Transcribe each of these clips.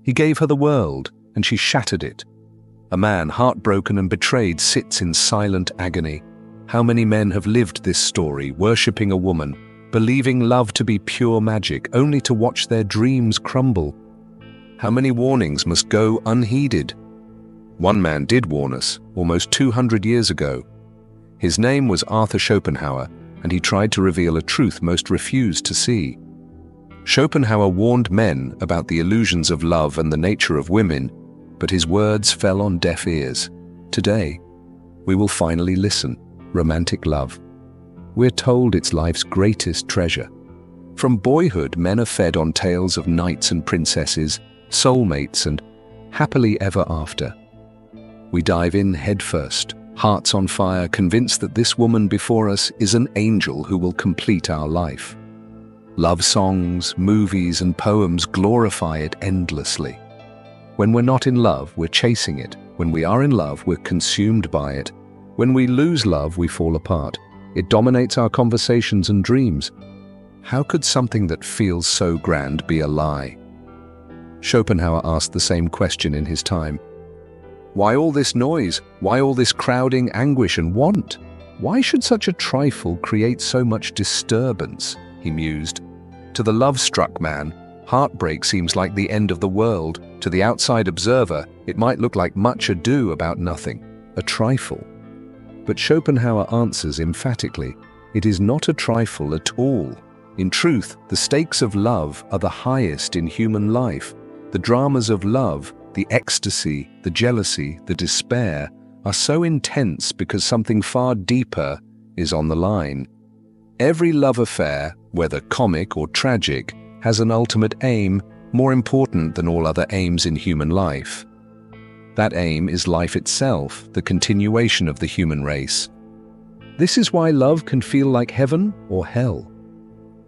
He gave her the world, and she shattered it. A man, heartbroken and betrayed, sits in silent agony. How many men have lived this story, worshipping a woman, believing love to be pure magic, only to watch their dreams crumble? How many warnings must go unheeded? One man did warn us, almost 200 years ago. His name was Arthur Schopenhauer, and he tried to reveal a truth most refused to see. Schopenhauer warned men about the illusions of love and the nature of women, but his words fell on deaf ears. Today, we will finally listen. Romantic love. We're told it's life's greatest treasure. From boyhood, men are fed on tales of knights and princesses, soulmates, and happily ever after. We dive in headfirst, hearts on fire, convinced that this woman before us is an angel who will complete our life. Love songs, movies, and poems glorify it endlessly. When we're not in love, we're chasing it. When we are in love, we're consumed by it. When we lose love, we fall apart. It dominates our conversations and dreams. How could something that feels so grand be a lie? Schopenhauer asked the same question in his time. Why all this noise? Why all this crowding, anguish, and want? Why should such a trifle create so much disturbance? He mused. To the love-struck man, heartbreak seems like the end of the world. To the outside observer, it might look like much ado about nothing, a trifle. But Schopenhauer answers emphatically, it is not a trifle at all. In truth, the stakes of love are the highest in human life. The dramas of love, the ecstasy, the jealousy, the despair, are so intense because something far deeper is on the line. Every love affair, whether comic or tragic, has an ultimate aim, more important than all other aims in human life. That aim is life itself, the continuation of the human race. This is why love can feel like heaven or hell.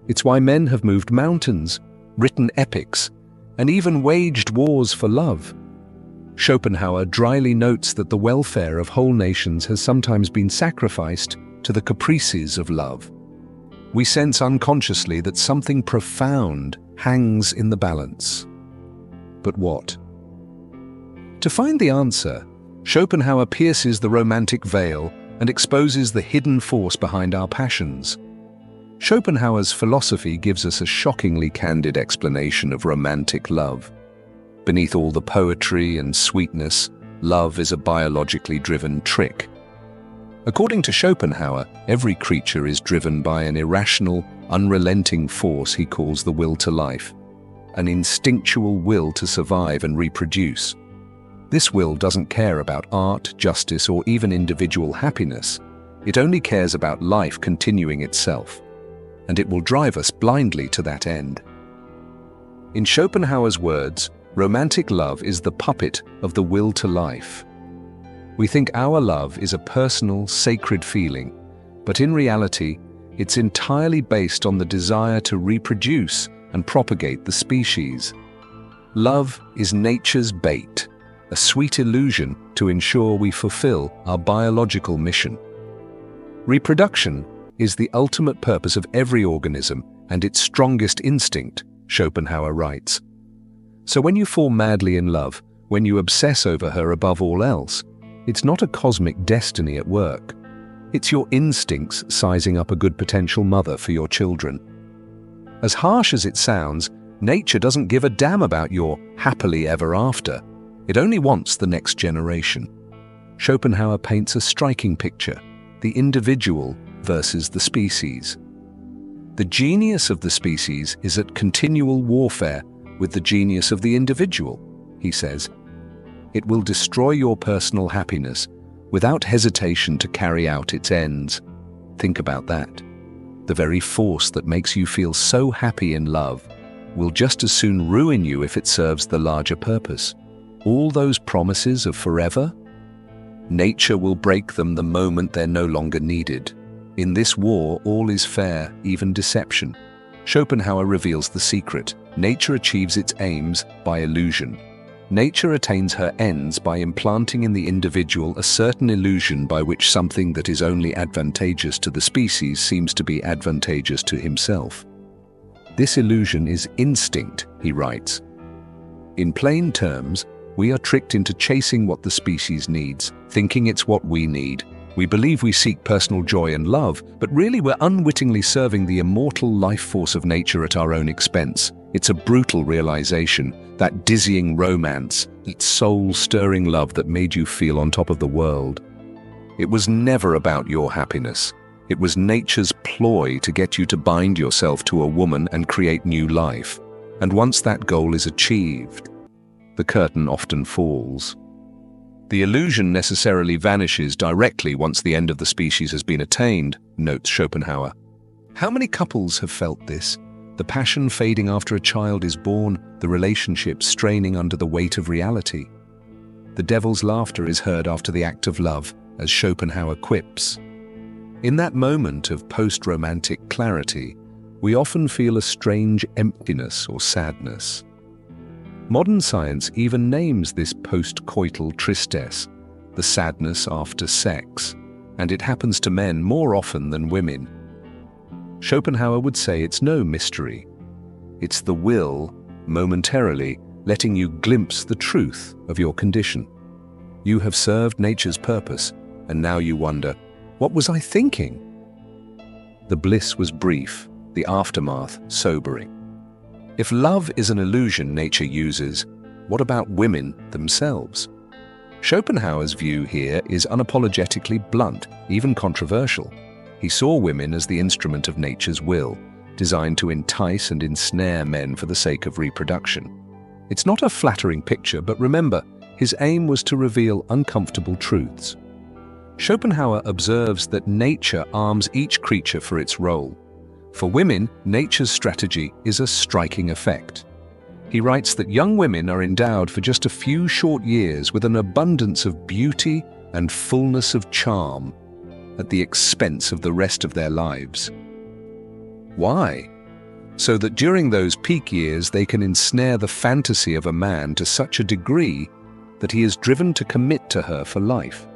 It's why men have moved mountains, written epics, and even waged wars for love. Schopenhauer dryly notes that the welfare of whole nations has sometimes been sacrificed to the caprices of love. We sense unconsciously that something profound hangs in the balance. But what? To find the answer, Schopenhauer pierces the romantic veil and exposes the hidden force behind our passions. Schopenhauer's philosophy gives us a shockingly candid explanation of romantic love. Beneath all the poetry and sweetness, love is a biologically driven trick. According to Schopenhauer, every creature is driven by an irrational, unrelenting force he calls the will to life, an instinctual will to survive and reproduce. This will doesn't care about art, justice, or even individual happiness. It only cares about life continuing itself, and it will drive us blindly to that end. In Schopenhauer's words, romantic love is the puppet of the will to life. We think our love is a personal, sacred feeling, but in reality, it's entirely based on the desire to reproduce and propagate the species. Love is nature's bait, a sweet illusion to ensure we fulfill our biological mission. Reproduction is the ultimate purpose of every organism and its strongest instinct, Schopenhauer writes. So when you fall madly in love, when you obsess over her above all else, it's not a cosmic destiny at work. It's your instincts sizing up a good potential mother for your children. As harsh as it sounds, nature doesn't give a damn about your happily ever after. It only wants the next generation. Schopenhauer paints a striking picture, the individual versus the species. The genius of the species is at continual warfare with the genius of the individual, he says. It will destroy your personal happiness without hesitation to carry out its ends. Think about that. The very force that makes you feel so happy in love will just as soon ruin you if it serves the larger purpose. All those promises of forever? Nature will break them the moment they're no longer needed. In this war, all is fair, even deception. Schopenhauer reveals the secret. Nature achieves its aims by illusion. Nature attains her ends by implanting in the individual a certain illusion by which something that is only advantageous to the species seems to be advantageous to himself. This illusion is instinct, he writes. In plain terms, we are tricked into chasing what the species needs, thinking it's what we need. We believe we seek personal joy and love, but really we're unwittingly serving the immortal life force of nature at our own expense. It's a brutal realization, that dizzying romance, that soul-stirring love that made you feel on top of the world. It was never about your happiness. It was nature's ploy to get you to bind yourself to a woman and create new life. And once that goal is achieved, the curtain often falls. The illusion necessarily vanishes directly once the end of the species has been attained, notes Schopenhauer. How many couples have felt this? The passion fading after a child is born, the relationship straining under the weight of reality. The devil's laughter is heard after the act of love, as Schopenhauer quips. In that moment of post-romantic clarity, we often feel a strange emptiness or sadness. Modern science even names this post-coital tristesse, the sadness after sex, and it happens to men more often than women. Schopenhauer would say it's no mystery. It's the will, momentarily, letting you glimpse the truth of your condition. You have served nature's purpose, and now you wonder, what was I thinking? The bliss was brief, the aftermath sobering. If love is an illusion nature uses, what about women themselves? Schopenhauer's view here is unapologetically blunt, even controversial. He saw women as the instrument of nature's will, designed to entice and ensnare men for the sake of reproduction. It's not a flattering picture, but remember, his aim was to reveal uncomfortable truths. Schopenhauer observes that nature arms each creature for its role. For women, nature's strategy is a striking effect. He writes that young women are endowed for just a few short years with an abundance of beauty and fullness of charm at the expense of the rest of their lives. Why? So that during those peak years they can ensnare the fantasy of a man to such a degree that he is driven to commit to her for life.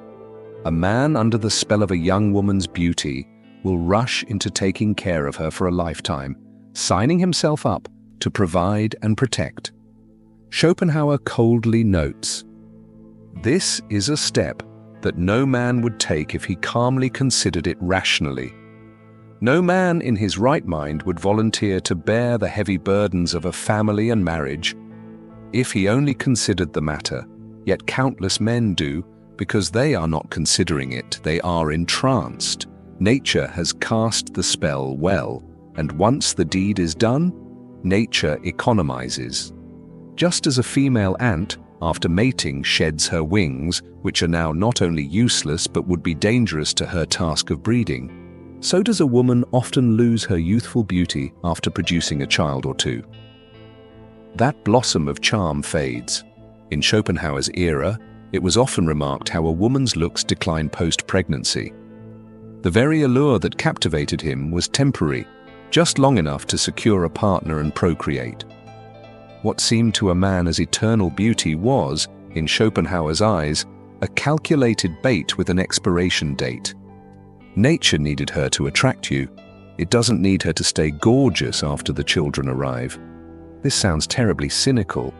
A man under the spell of a young woman's beauty will rush into taking care of her for a lifetime, signing himself up to provide and protect. Schopenhauer coldly notes, "This is a step that no man would take if he calmly considered it rationally. No man in his right mind would volunteer to bear the heavy burdens of a family and marriage if he only considered the matter, yet countless men do because they are not considering it, they are entranced. Nature has cast the spell well, and once the deed is done, nature economizes. Just as a female ant, after mating, sheds her wings, which are now not only useless but would be dangerous to her task of breeding, so does a woman often lose her youthful beauty after producing a child or two. That blossom of charm fades. In Schopenhauer's era, it was often remarked how a woman's looks decline post-pregnancy. The very allure that captivated him was temporary, just long enough to secure a partner and procreate. What seemed to a man as eternal beauty was, in Schopenhauer's eyes, a calculated bait with an expiration date. Nature needed her to attract you. It doesn't need her to stay gorgeous after the children arrive. This sounds terribly cynical,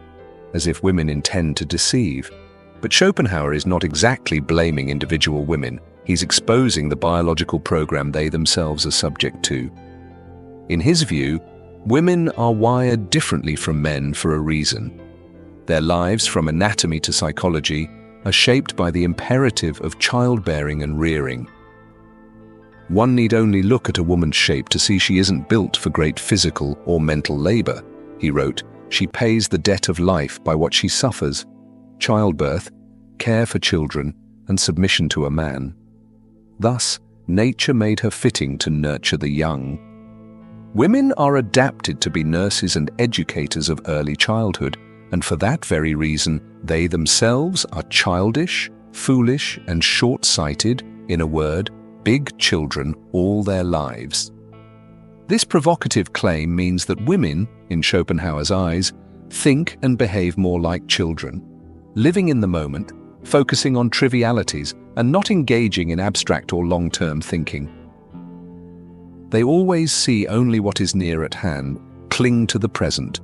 as if women intend to deceive. But Schopenhauer is not exactly blaming individual women. He's exposing the biological program they themselves are subject to. In his view, women are wired differently from men for a reason. Their lives, from anatomy to psychology, are shaped by the imperative of childbearing and rearing. One need only look at a woman's shape to see she isn't built for great physical or mental labor. He wrote, "She pays the debt of life by what she suffers: childbirth, care for children, and submission to a man. Thus, nature made her fitting to nurture the young." Women are adapted to be nurses and educators of early childhood, and for that very reason, they themselves are childish, foolish, and short-sighted, in a word, big children all their lives. This provocative claim means that women, in Schopenhauer's eyes, think and behave more like children, living in the moment, focusing on trivialities, and not engaging in abstract or long-term thinking. They always see only what is near at hand, cling to the present,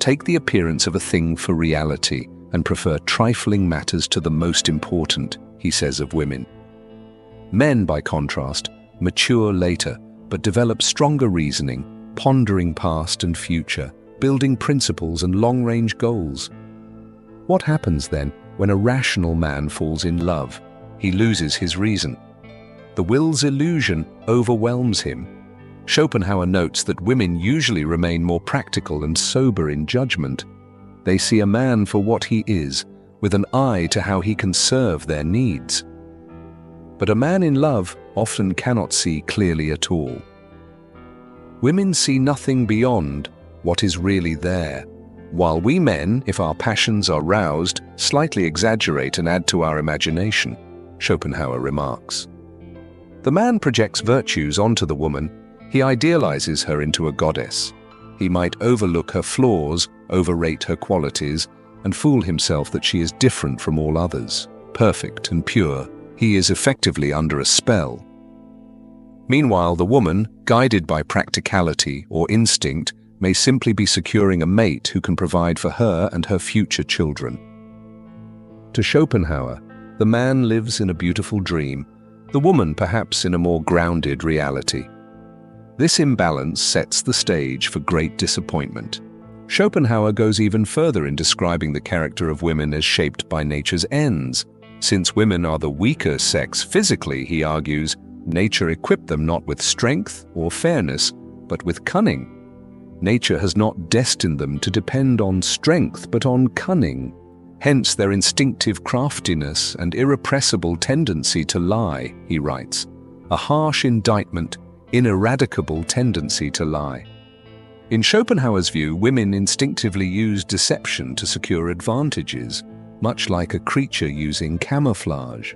take the appearance of a thing for reality and prefer trifling matters to the most important, he says of women. Men, by contrast, mature later, but develop stronger reasoning, pondering past and future, building principles and long-range goals. What happens then when a rational man falls in love? He loses his reason. The will's illusion overwhelms him. Schopenhauer notes that women usually remain more practical and sober in judgment. They see a man for what he is, with an eye to how he can serve their needs. But a man in love often cannot see clearly at all. Women see nothing beyond what is really there, while we men, if our passions are roused, slightly exaggerate and add to our imagination, Schopenhauer remarks. The man projects virtues onto the woman. He idealizes her into a goddess. He might overlook her flaws, overrate her qualities, and fool himself that she is different from all others, perfect and pure. He is effectively under a spell. Meanwhile, the woman, guided by practicality or instinct, may simply be securing a mate who can provide for her and her future children. To Schopenhauer, the man lives in a beautiful dream, the woman perhaps in a more grounded reality. This imbalance sets the stage for great disappointment. Schopenhauer goes even further in describing the character of women as shaped by nature's ends. Since women are the weaker sex physically, he argues, nature equipped them not with strength or fairness, but with cunning. Nature has not destined them to depend on strength, but on cunning. Hence their instinctive craftiness and irrepressible tendency to lie, he writes. A harsh indictment, ineradicable tendency to lie. In Schopenhauer's view, women instinctively use deception to secure advantages, much like a creature using camouflage.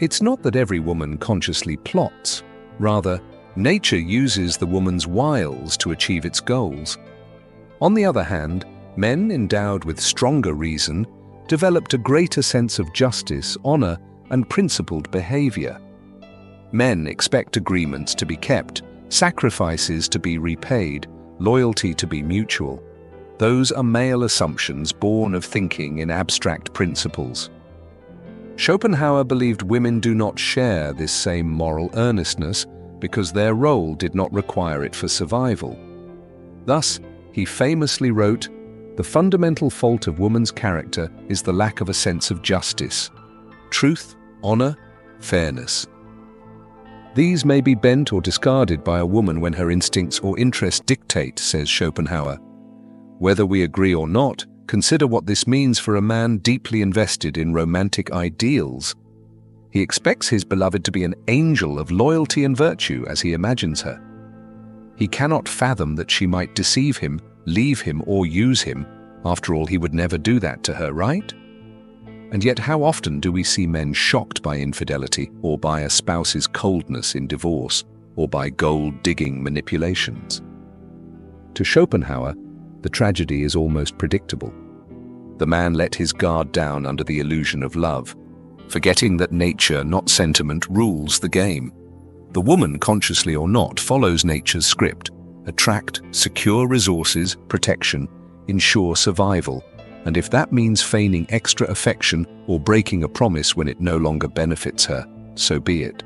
It's not that every woman consciously plots. Rather, nature uses the woman's wiles to achieve its goals. On the other hand, men endowed with stronger reason developed a greater sense of justice, honor, and principled behavior. Men expect agreements to be kept, sacrifices to be repaid, loyalty to be mutual. Those are male assumptions born of thinking in abstract principles. Schopenhauer believed women do not share this same moral earnestness because their role did not require it for survival. Thus, he famously wrote, "The fundamental fault of woman's character is the lack of a sense of justice, truth, honor, fairness." These may be bent or discarded by a woman when her instincts or interests dictate, says Schopenhauer. Whether we agree or not, consider what this means for a man deeply invested in romantic ideals. He expects his beloved to be an angel of loyalty and virtue as he imagines her. He cannot fathom that she might deceive him, leave him, or use him. After all, he would never do that to her, right? And yet how often do we see men shocked by infidelity, or by a spouse's coldness in divorce, or by gold-digging manipulations? To Schopenhauer, the tragedy is almost predictable. The man let his guard down under the illusion of love, forgetting that nature, not sentiment, rules the game. The woman, consciously or not, follows nature's script: attract, secure resources, protection, ensure survival, and if that means feigning extra affection or breaking a promise when it no longer benefits her, so be it.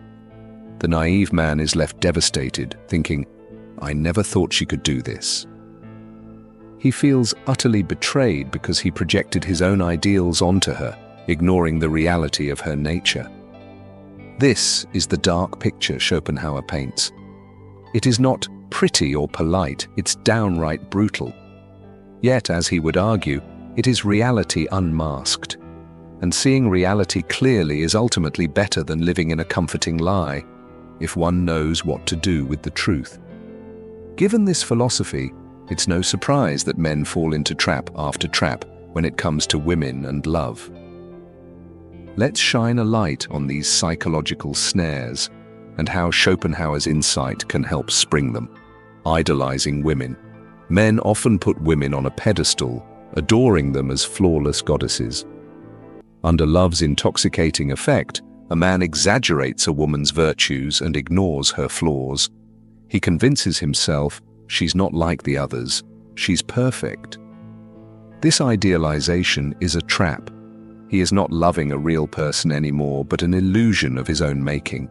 The naive man is left devastated, thinking, "I never thought she could do this." He feels utterly betrayed because he projected his own ideals onto her, ignoring the reality of her nature. This is the dark picture Schopenhauer paints. It is not pretty or polite, it's downright brutal. Yet, as he would argue, it is reality unmasked. And seeing reality clearly is ultimately better than living in a comforting lie, if one knows what to do with the truth. Given this philosophy, it's no surprise that men fall into trap after trap when it comes to women and love. Let's shine a light on these psychological snares and how Schopenhauer's insight can help spring them. Idolizing women. Men often put women on a pedestal, adoring them as flawless goddesses. Under love's intoxicating effect, a man exaggerates a woman's virtues and ignores her flaws. He convinces himself she's not like the others, she's perfect. This idealization is a trap. He is not loving a real person anymore, but an illusion of his own making.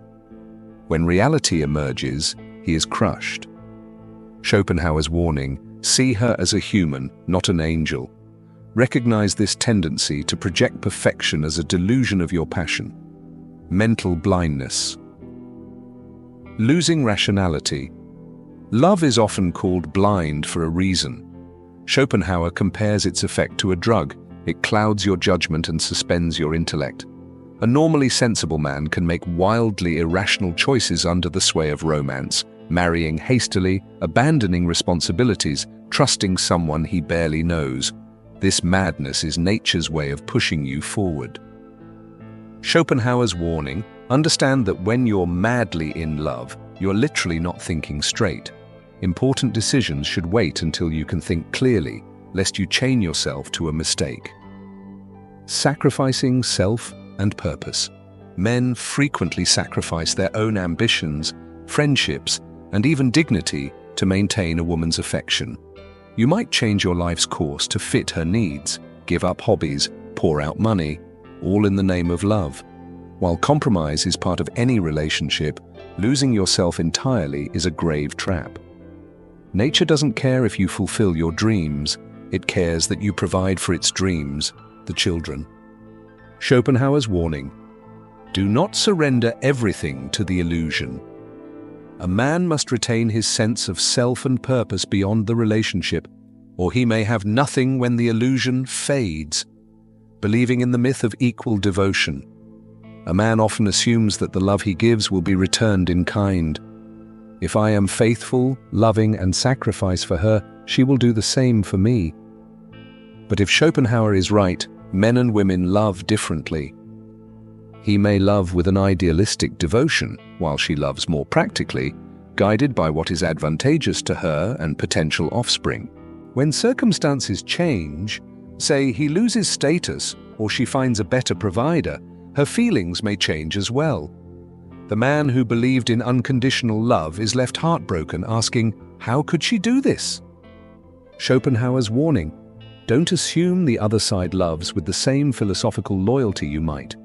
When reality emerges, he is crushed. Schopenhauer's warning: see her as a human, not an angel. Recognize this tendency to project perfection as a delusion of your passion. Mental blindness. Losing rationality. Love is often called blind for a reason. Schopenhauer compares its effect to a drug. It clouds your judgment and suspends your intellect. A normally sensible man can make wildly irrational choices under the sway of romance, marrying hastily, abandoning responsibilities, trusting someone he barely knows. This madness is nature's way of pushing you forward. Schopenhauer's warning: understand that when you're madly in love, you're literally not thinking straight. Important decisions should wait until you can think clearly, lest you chain yourself to a mistake. Sacrificing self and purpose. Men frequently sacrifice their own ambitions, friendships, and even dignity to maintain a woman's affection. You might change your life's course to fit her needs, give up hobbies, pour out money, all in the name of love. While compromise is part of any relationship, losing yourself entirely is a grave trap. Nature doesn't care if you fulfill your dreams, it cares that you provide for its dreams, the children. Schopenhauer's warning: do not surrender everything to the illusion. A man must retain his sense of self and purpose beyond the relationship, or he may have nothing when the illusion fades. Believing in the myth of equal devotion. A man often assumes that the love he gives will be returned in kind. If I am faithful, loving, and sacrifice for her, she will do the same for me. But if Schopenhauer is right, men and women love differently. He may love with an idealistic devotion, while she loves more practically, guided by what is advantageous to her and potential offspring. When circumstances change, say he loses status or she finds a better provider, her feelings may change as well. The man who believed in unconditional love is left heartbroken, asking, how could she do this? Schopenhauer's warning: don't assume the other side loves with the same philosophical loyalty you might.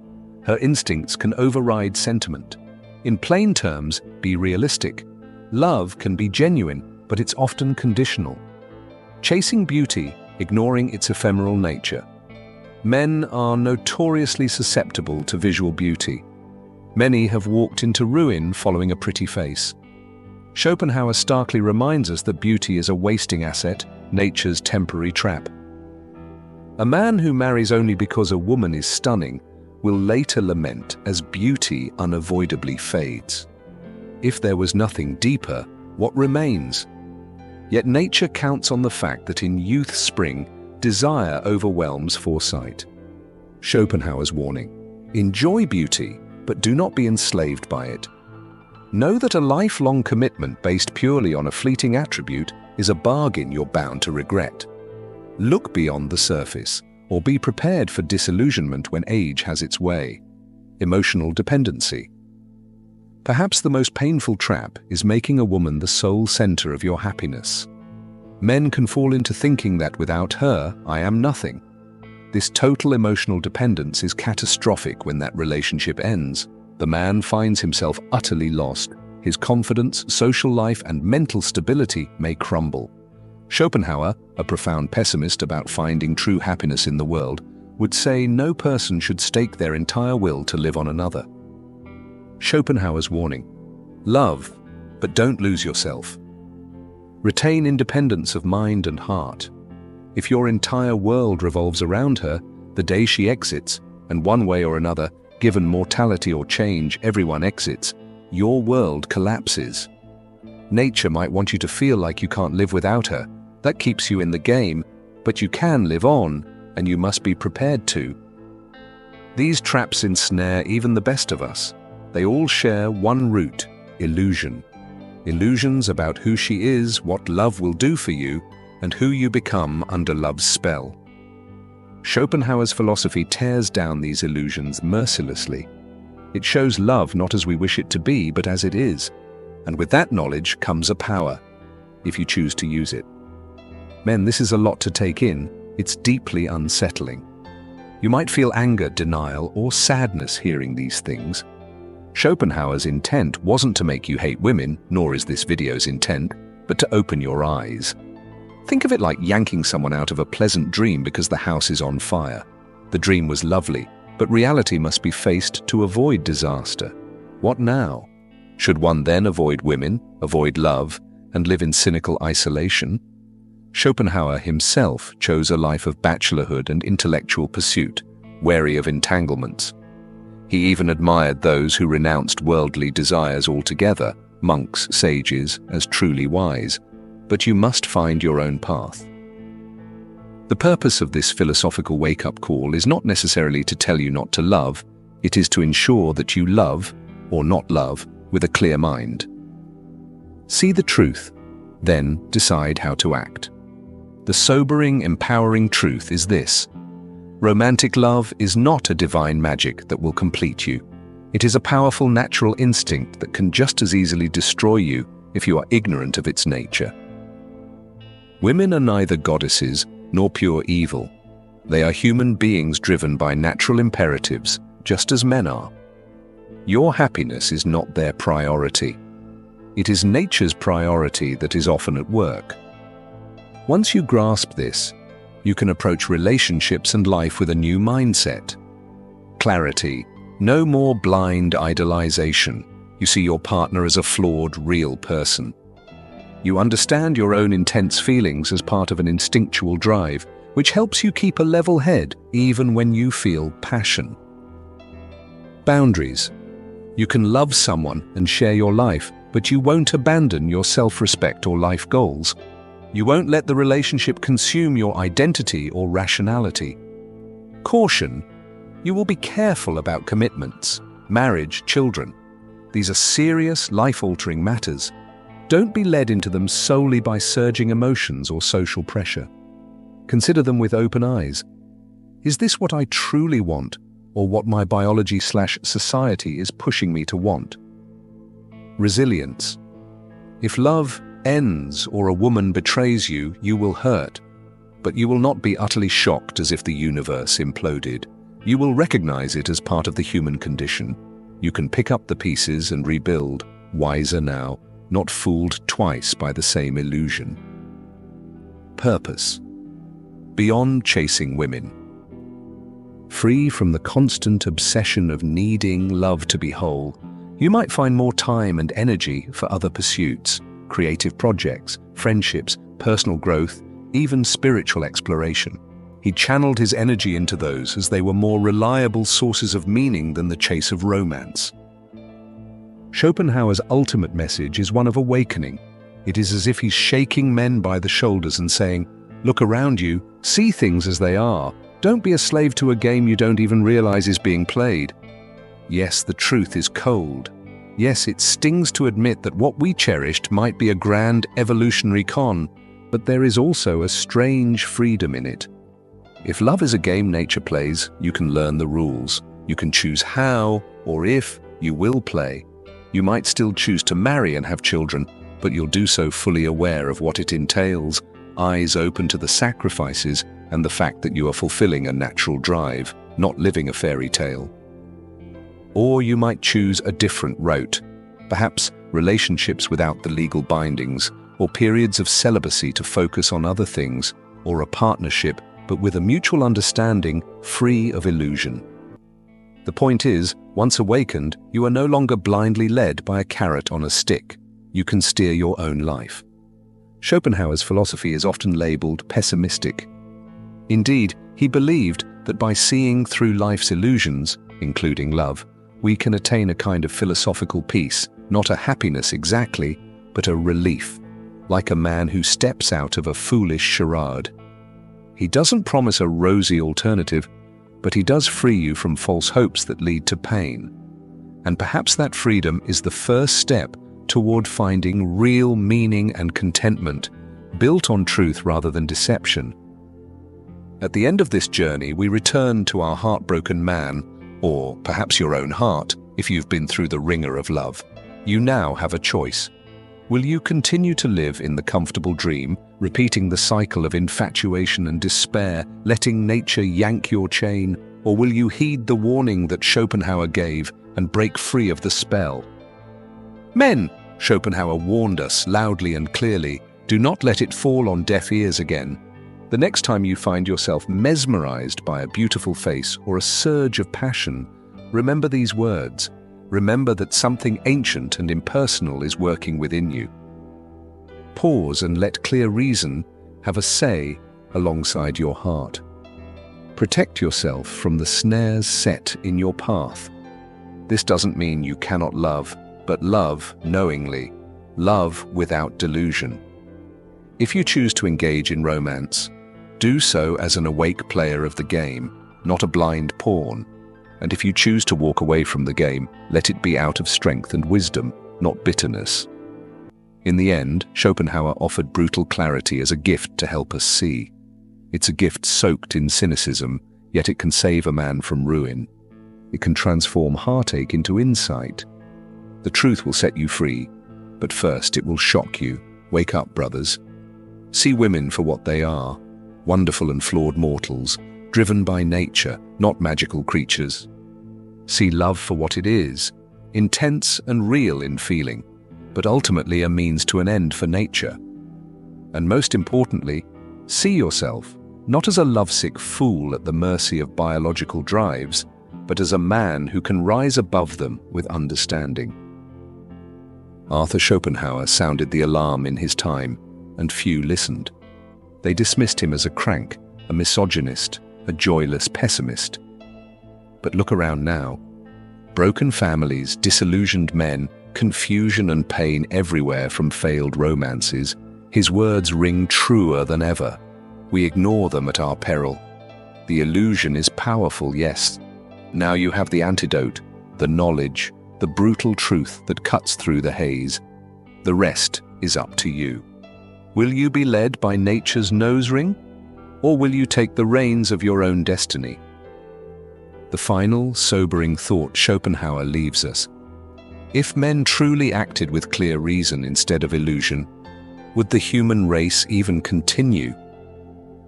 Her instincts can override sentiment. In plain terms, be realistic. Love can be genuine, but it's often conditional. Chasing beauty, ignoring its ephemeral nature. Men are notoriously susceptible to visual beauty. Many have walked into ruin following a pretty face. Schopenhauer starkly reminds us that beauty is a wasting asset, nature's temporary trap. A man who marries only because a woman is stunning will later lament as beauty unavoidably fades. If there was nothing deeper, what remains? Yet nature counts on the fact that in youth's spring, desire overwhelms foresight. Schopenhauer's warning: enjoy beauty, but do not be enslaved by it. Know that a lifelong commitment based purely on a fleeting attribute is a bargain you're bound to regret. Look beyond the surface, or be prepared for disillusionment when age has its way. Emotional dependency. Perhaps the most painful trap is making a woman the sole center of your happiness. Men can fall into thinking that without her, I am nothing. This total emotional dependence is catastrophic when that relationship ends. The man finds himself utterly lost. His confidence, social life, and mental stability may crumble. Schopenhauer, a profound pessimist about finding true happiness in the world, would say no person should stake their entire will to live on another. Schopenhauer's warning: love, but don't lose yourself. Retain independence of mind and heart. If your entire world revolves around her, the day she exits, and one way or another, given mortality or change, everyone exits, your world collapses. Nature might want you to feel like you can't live without her. That keeps you in the game, but you can live on, and you must be prepared to. These traps ensnare even the best of us. They all share one root: illusion. Illusions about who she is, what love will do for you, and who you become under love's spell. Schopenhauer's philosophy tears down these illusions mercilessly. It shows love not as we wish it to be, but as it is. And with that knowledge comes a power, if you choose to use it. Men, this is a lot to take in. It's deeply unsettling. You might feel anger, denial, or sadness hearing these things. Schopenhauer's intent wasn't to make you hate women, nor is this video's intent, but to open your eyes. Think of it like yanking someone out of a pleasant dream because the house is on fire. The dream was lovely, but reality must be faced to avoid disaster. What now? Should one then avoid women, avoid love, and live in cynical isolation? Schopenhauer himself chose a life of bachelorhood and intellectual pursuit, wary of entanglements. He even admired those who renounced worldly desires altogether, monks, sages, as truly wise. But you must find your own path. The purpose of this philosophical wake-up call is not necessarily to tell you not to love, it is to ensure that you love, or not love, with a clear mind. See the truth, then decide how to act. The sobering, empowering truth is this: romantic love is not a divine magic that will complete you. It is a powerful natural instinct that can just as easily destroy you if you are ignorant of its nature. Women are neither goddesses nor pure evil. They are human beings driven by natural imperatives, just as men are. Your happiness is not their priority. It is nature's priority that is often at work. Once you grasp this, you can approach relationships and life with a new mindset. Clarity, no more blind idolization. You see your partner as a flawed, real person. You understand your own intense feelings as part of an instinctual drive, which helps you keep a level head even when you feel passion. Boundaries. You can love someone and share your life, but you won't abandon your self-respect or life goals. You won't let the relationship consume your identity or rationality. Caution. You will be careful about commitments, marriage, children. These are serious, life-altering matters. Don't be led into them solely by surging emotions or social pressure. Consider them with open eyes. Is this what I truly want, or what my biology/society is pushing me to want? Resilience. If love ends or a woman betrays you, you will hurt. But you will not be utterly shocked as if the universe imploded. You will recognize it as part of the human condition. You can pick up the pieces and rebuild, wiser now, not fooled twice by the same illusion. Purpose. Beyond chasing women. Free from the constant obsession of needing love to be whole, you might find more time and energy for other pursuits, creative projects, friendships, personal growth, even spiritual exploration. He channeled his energy into those as they were more reliable sources of meaning than the chase of romance. Schopenhauer's ultimate message is one of awakening. It is as if he's shaking men by the shoulders and saying, "Look around you, see things as they are. Don't be a slave to a game you don't even realize is being played." Yes, the truth is cold. Yes, it stings to admit that what we cherished might be a grand evolutionary con, but there is also a strange freedom in it. If love is a game nature plays, you can learn the rules. You can choose how, or if, you will play. You might still choose to marry and have children, but you'll do so fully aware of what it entails, eyes open to the sacrifices and the fact that you are fulfilling a natural drive, not living a fairy tale. Or you might choose a different route, perhaps relationships without the legal bindings, or periods of celibacy to focus on other things, or a partnership but with a mutual understanding free of illusion. The point is, once awakened, you are no longer blindly led by a carrot on a stick. You can steer your own life. Schopenhauer's philosophy is often labeled pessimistic. Indeed, he believed that by seeing through life's illusions, including love, we can attain a kind of philosophical peace, not a happiness exactly, but a relief, like a man who steps out of a foolish charade. He doesn't promise a rosy alternative, but he does free you from false hopes that lead to pain. And perhaps that freedom is the first step toward finding real meaning and contentment, built on truth rather than deception. At the end of this journey, we return to our heartbroken man, or perhaps your own heart, if you've been through the ringer of love. You now have a choice. Will you continue to live in the comfortable dream, repeating the cycle of infatuation and despair, letting nature yank your chain? Or will you heed the warning that Schopenhauer gave and break free of the spell? Men, Schopenhauer warned us loudly and clearly, do not let it fall on deaf ears again. The next time you find yourself mesmerized by a beautiful face or a surge of passion, remember these words. Remember that something ancient and impersonal is working within you. Pause and let clear reason have a say alongside your heart. Protect yourself from the snares set in your path. This doesn't mean you cannot love, but love knowingly, love without delusion. If you choose to engage in romance, do so as an awake player of the game, not a blind pawn. And if you choose to walk away from the game, let it be out of strength and wisdom, not bitterness. In the end, Schopenhauer offered brutal clarity as a gift to help us see. It's a gift soaked in cynicism, yet it can save a man from ruin. It can transform heartache into insight. The truth will set you free, but first it will shock you. Wake up, brothers. See women for what they are, wonderful and flawed mortals, driven by nature, not magical creatures. See love for what it is, intense and real in feeling, but ultimately a means to an end for nature. And most importantly, see yourself not as a lovesick fool at the mercy of biological drives, but as a man who can rise above them with understanding. Arthur Schopenhauer sounded the alarm in his time, and few listened. They dismissed him as a crank, a misogynist, a joyless pessimist. But look around now. Broken families, disillusioned men, confusion and pain everywhere from failed romances. His words ring truer than ever. We ignore them at our peril. The illusion is powerful, yes. Now you have the antidote, the knowledge, the brutal truth that cuts through the haze. The rest is up to you. Will you be led by nature's nose ring? Or will you take the reins of your own destiny? The final, sobering thought Schopenhauer leaves us. If men truly acted with clear reason instead of illusion, would the human race even continue?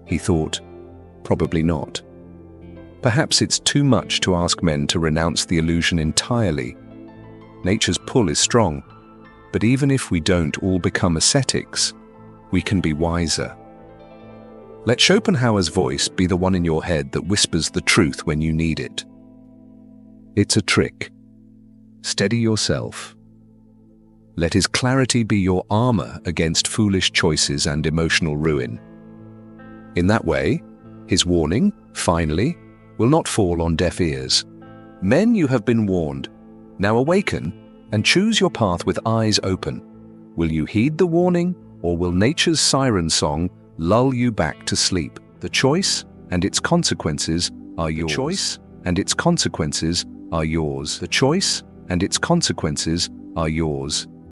He thought, probably not. Perhaps it's too much to ask men to renounce the illusion entirely. Nature's pull is strong, but even if we don't all become ascetics, we can be wiser. Let Schopenhauer's voice be the one in your head that whispers the truth when you need it. It's a trick. Steady yourself. Let his clarity be your armor against foolish choices and emotional ruin. In that way, his warning, finally, will not fall on deaf ears. Men, you have been warned. Now awaken and choose your path with eyes open. Will you heed the warning, or will nature's siren song lull you back to sleep? The choice and its consequences are yours. The choice and its consequences are yours. The choice and its consequences are yours.